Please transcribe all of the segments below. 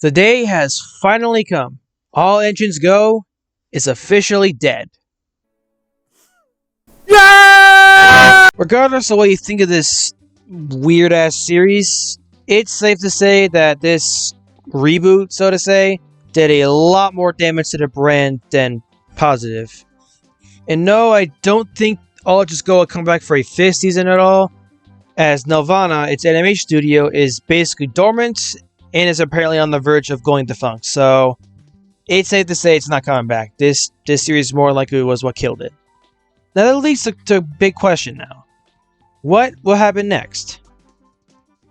The day has finally come. All engines go is officially dead. Yeah! Regardless of what you think of this weird ass series, it's safe to say that this reboot, so to say, did a lot more damage to the brand than positive. And no, I don't think All Just Go will come back for a fifth season at all, as Nelvana, its animation studio, is basically dormant and is apparently on the verge of going defunct. So it's safe to say it's not coming back. This series more likely was what killed it. Now that leads to a big question now. What will happen next?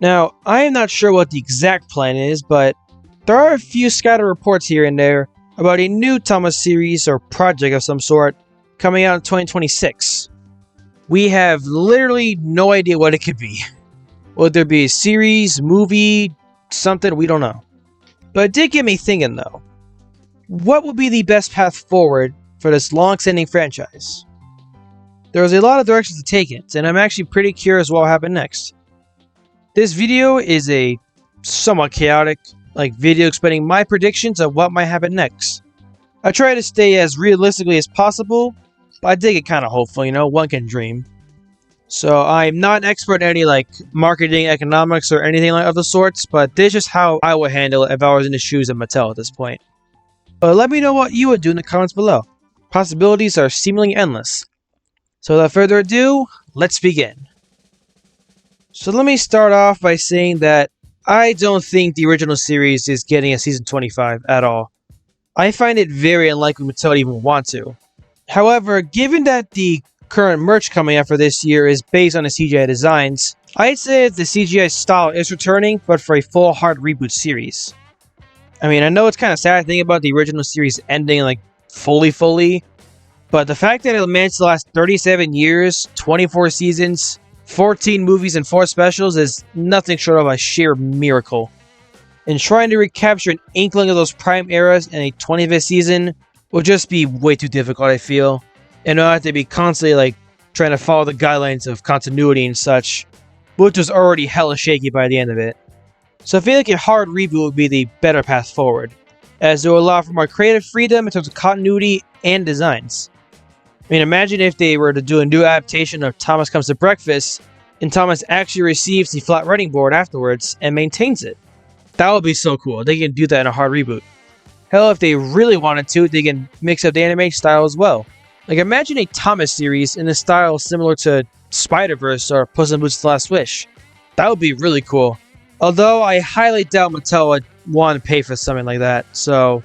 Now, I am not sure what the exact plan is, but there are a few scattered reports here and there about a new Thomas series or project of some sort coming out in 2026. We have literally no idea what it could be. Will there be a series, movie, something? We don't know. But it did get me thinking though. What would be the best path forward for this long-standing franchise? There's a lot of directions to take it, and I'm actually pretty curious what will happen next. This video is a somewhat chaotic, video explaining my predictions of what might happen next. I try to stay as realistically as possible, but I did get kind of hopeful, one can dream. So I'm not an expert in any marketing, economics, or anything of the sorts, but this is just how I would handle it if I was in the shoes of Mattel at this point. But let me know what you would do in the comments below. Possibilities are seemingly endless. So without further ado, let's begin. So let me start off by saying that I don't think the original series is getting a season 25 at all. I find it very unlikely Mattel would even want to. However, given that the current merch coming out for this year is based on the CGI designs, I'd say that the CGI style is returning, but for a full hard reboot series. I mean, I know it's kind of sad to think about the original series ending fully, but the fact that it managed to last 37 years, 24 seasons, 14 movies and 4 specials is nothing short of a sheer miracle. And trying to recapture an inkling of those prime eras in a 25th season will just be way too difficult, I feel. And I'll have to be constantly trying to follow the guidelines of continuity and such, which was already hella shaky by the end of it. So I feel like a hard reboot would be the better path forward, as it will allow for more creative freedom in terms of continuity and designs. I mean, imagine if they were to do a new adaptation of Thomas Comes to Breakfast, and Thomas actually receives the flat writing board afterwards and maintains it. That would be so cool. They can do that in a hard reboot. Hell, if they really wanted to, they can mix up the animation style as well. Imagine a Thomas series in a style similar to Spider-Verse or Puss in Boots: The Last Wish. That would be really cool. Although I highly doubt Mattel would want to pay for something like that, so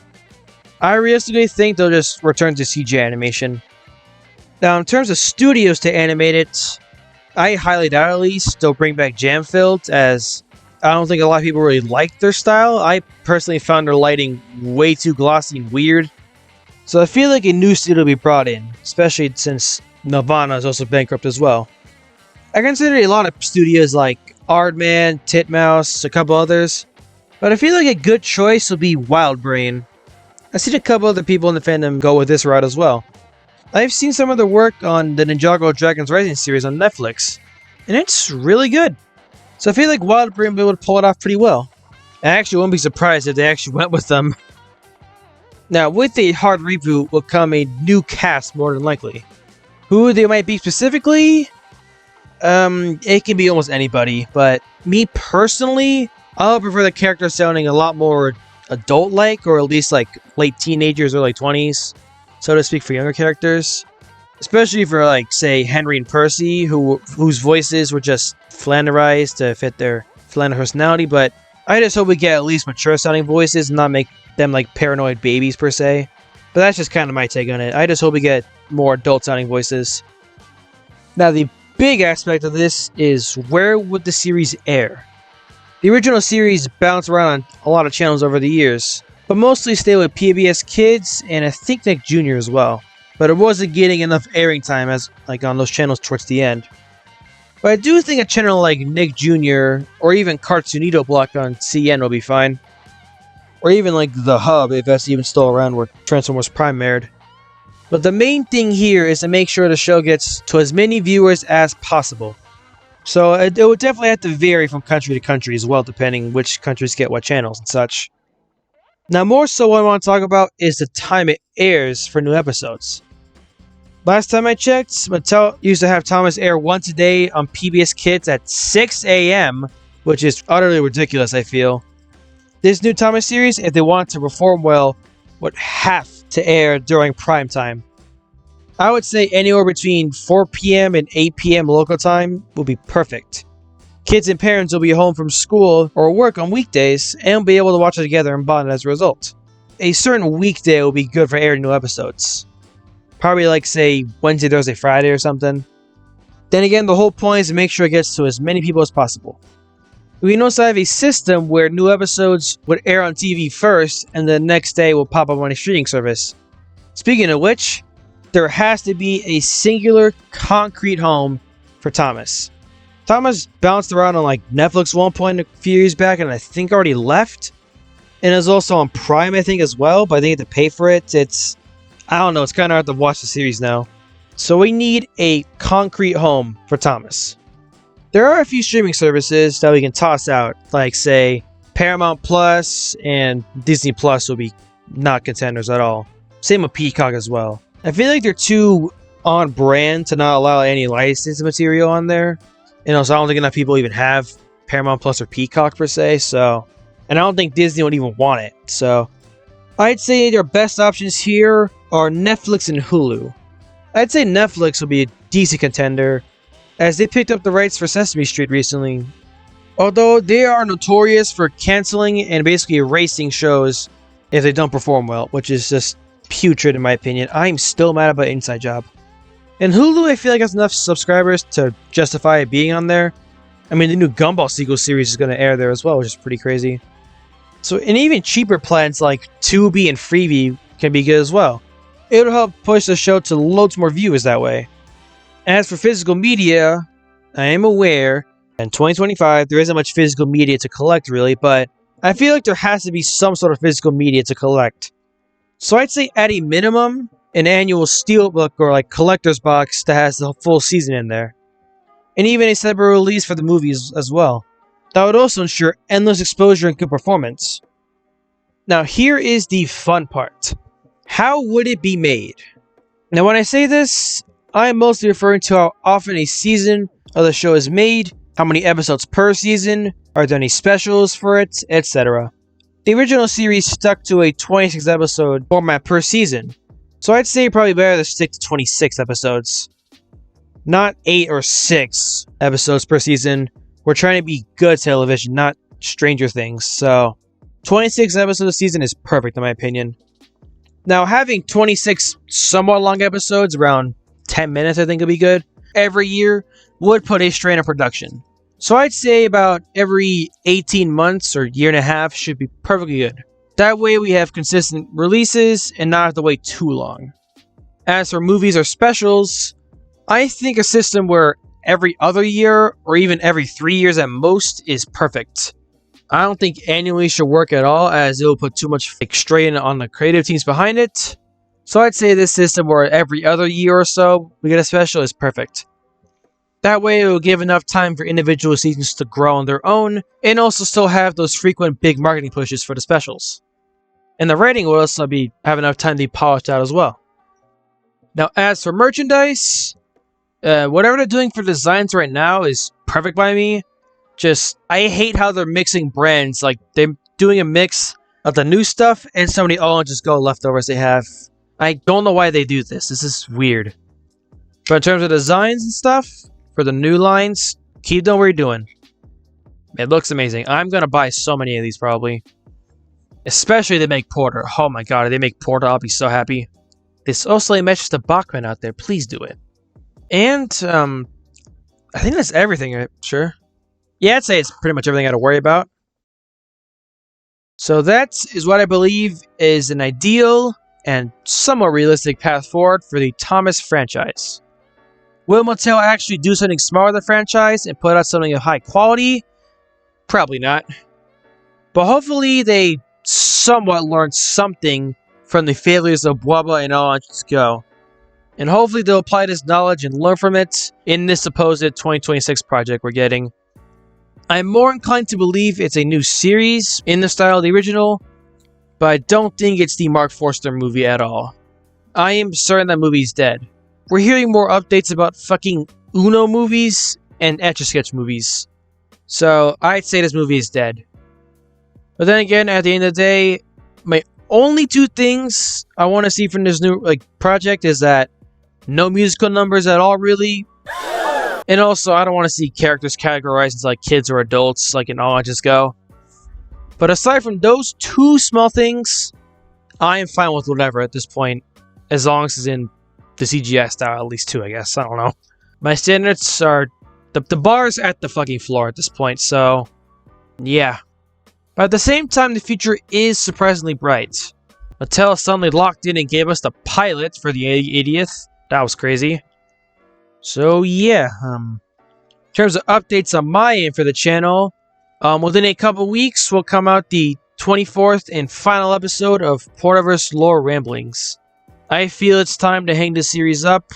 I realistically think they'll just return to CGI animation. Now, in terms of studios to animate it, I highly doubt at least they'll bring back Jam-Filled, as I don't think a lot of people really liked their style. I personally found their lighting way too glossy and weird. So I feel like a new studio will be brought in, especially since Nelvana is also bankrupt as well. I consider a lot of studios like Aardman, Titmouse, a couple others, but I feel like a good choice will be Wildbrain. I've seen a couple other people in the fandom go with this route as well. I've seen some of their work on the Ninjago Dragons Rising series on Netflix, and it's really good. So I feel like Wildbrain will be able to pull it off pretty well. I actually wouldn't be surprised if they actually went with them. Now, with a hard reboot will come a new cast more than likely. Who they might be specifically? It can be almost anybody, but me personally, I would prefer the characters sounding a lot more adult-like, or at least late teenagers or late 20s, so to speak, for younger characters. Especially for say Henry and Percy, whose voices were just flanderized to fit their Flander personality, but I just hope we get at least mature sounding voices and not make them paranoid babies per se. But that's just kind of my take on it. I just hope we get more adult sounding voices. Now, the big aspect of this is, where would the series air? The original series bounced around on a lot of channels over the years, but mostly stayed with PBS Kids and I think Nick Jr. as well. But it wasn't getting enough airing time as on those channels towards the end. But I do think a channel like Nick Jr. or even Cartoonito block on CN will be fine. Or even The Hub, if that's even still around, where Transformers Prime aired. But the main thing here is to make sure the show gets to as many viewers as possible. So it would definitely have to vary from country to country as well, depending which countries get what channels and such. Now, more so what I want to talk about is the time it airs for new episodes. Last time I checked, Mattel used to have Thomas air once a day on PBS Kids at 6 a.m., which is utterly ridiculous, I feel. This new Thomas series, if they want to perform well, would have to air during prime time. I would say anywhere between 4 p.m. and 8 p.m. local time would be perfect. Kids and parents will be home from school or work on weekdays and be able to watch it together and bond as a result. A certain weekday will be good for airing new episodes. Probably like, say, Wednesday, Thursday, Friday or something. Then again, the whole point is to make sure it gets to as many people as possible. We can also have a system where new episodes would air on TV first and the next day will pop up on a streaming service. Speaking of which, there has to be a singular concrete home for Thomas. Thomas bounced around on like Netflix one point a few years back and I think already left. And is also on Prime, I think, as well, but I think you have to pay for it. I don't know, it's kind of hard to watch the series now. So we need a concrete home for Thomas. There are a few streaming services that we can toss out, like, say, Paramount Plus and Disney Plus will be not contenders at all. Same with Peacock as well. I feel like they're too on brand to not allow any licensed material on there. So I don't think enough people even have Paramount Plus or Peacock per se, so... And I don't think Disney would even want it, so... I'd say their best options here are Netflix and Hulu. I'd say Netflix will be a decent contender, as they picked up the rights for Sesame Street recently. Although they are notorious for canceling and basically erasing shows if they don't perform well, which is just putrid in my opinion. I'm still mad about Inside Job. And Hulu, I feel like has enough subscribers to justify it being on there. I mean, the new Gumball sequel series is going to air there as well, which is pretty crazy. So, and even cheaper plans like Tubi and Freevee can be good as well. It'll help push the show to loads more viewers that way. As for physical media, I am aware in 2025 there isn't much physical media to collect really, but I feel like there has to be some sort of physical media to collect. So I'd say at a minimum, an annual steelbook or like collector's box that has the full season in there. And even a separate release for the movies as well. That would also ensure endless exposure and good performance. Now here is the fun part. How would it be made? Now when I say this, I'm mostly referring to how often a season of the show is made, how many episodes per season, are there any specials for it, etc. The original series stuck to a 26 episode format per season, so I'd say probably better to stick to 26 episodes. Not 8 or 6 episodes per season. We're trying to be good television, not Stranger Things, so 26 episodes a season is perfect in my opinion. Now having 26 somewhat long episodes, around 10 minutes I think would be good, every year would put a strain on production. So I'd say about every 18 months or year and a half should be perfectly good. That way we have consistent releases and not have to wait too long. As for movies or specials, I think a system where every other year or even every 3 years at most is perfect. I don't think annually should work at all, as it will put too much strain on the creative teams behind it. So I'd say this system where every other year or so we get a special is perfect. That way it will give enough time for individual seasons to grow on their own, and also still have those frequent big marketing pushes for the specials. And the writing will also have enough time to be polished out as well. Now as for merchandise, whatever they're doing for designs right now is perfect by me. I hate how they're mixing brands, like they're doing a mix of the new stuff and some of the old just go leftovers they have. I don't know why they do this. This is weird. But in terms of designs and stuff, for the new lines, keep doing what you're doing. It looks amazing. I'm going to buy so many of these probably. Especially if they make Porter. Oh my god, if they make Porter, I'll be so happy. This also matches the Bachman out there. Please do it. And, I think that's everything, right? Sure. Yeah, I'd say it's pretty much everything I got to worry about. So that is what I believe is an ideal and somewhat realistic path forward for the Thomas franchise. Will Mattel actually do something smart with the franchise and put out something of high quality? Probably not. But hopefully they somewhat learned something from the failures of Bubba and All Engines Go. And hopefully they'll apply this knowledge and learn from it in this supposed 2026 project we're getting. I'm more inclined to believe it's a new series in the style of the original, but I don't think it's the Mark Forster movie at all. I am certain that movie's dead. We're hearing more updates about fucking Uno movies and Etch-a-Sketch movies. So I'd say this movie is dead. But then again, at the end of the day, my only two things I want to see from this new project is that no musical numbers at all, really. And also, I don't want to see characters categorized as like kids or adults, like in All I Just Go. But aside from those two small things, I am fine with whatever at this point, as long as it's in the CGI style, at least two, I guess. I don't know. My standards are the bar's at the fucking floor at this point, so yeah. But at the same time, the future is surprisingly bright. Mattel suddenly locked in and gave us the pilot for the 80th. That was crazy. So yeah, in terms of updates on my end for the channel, within a couple weeks will come out the 24th and final episode of Porterverse Lore Ramblings. I feel it's time to hang this series up,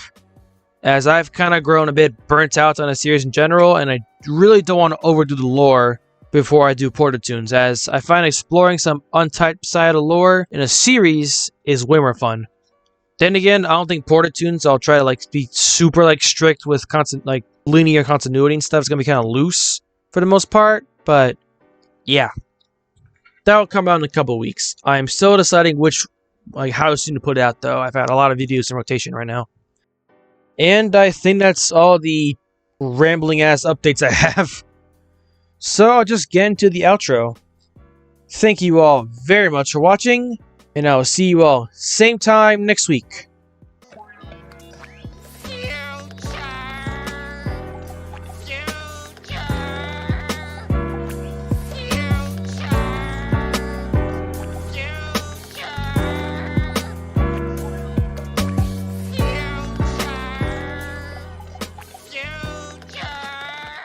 as I've kind of grown a bit burnt out on the series in general, and I really don't want to overdo the lore before I do Ported Tunes, as I find exploring some untyped side of lore in a series is way more fun. Then again, I don't think Ported Tunes I'll try to be super strict with constant linear continuity and stuff. It's gonna be kind of loose for the most part, but yeah, that will come out in a couple weeks. I'm still deciding how soon to put it out though. I've had a lot of videos in rotation right now, and I think that's all the rambling ass updates I have. So I'll just get into the outro. Thank you all very much for watching, and I will see you all same time next week.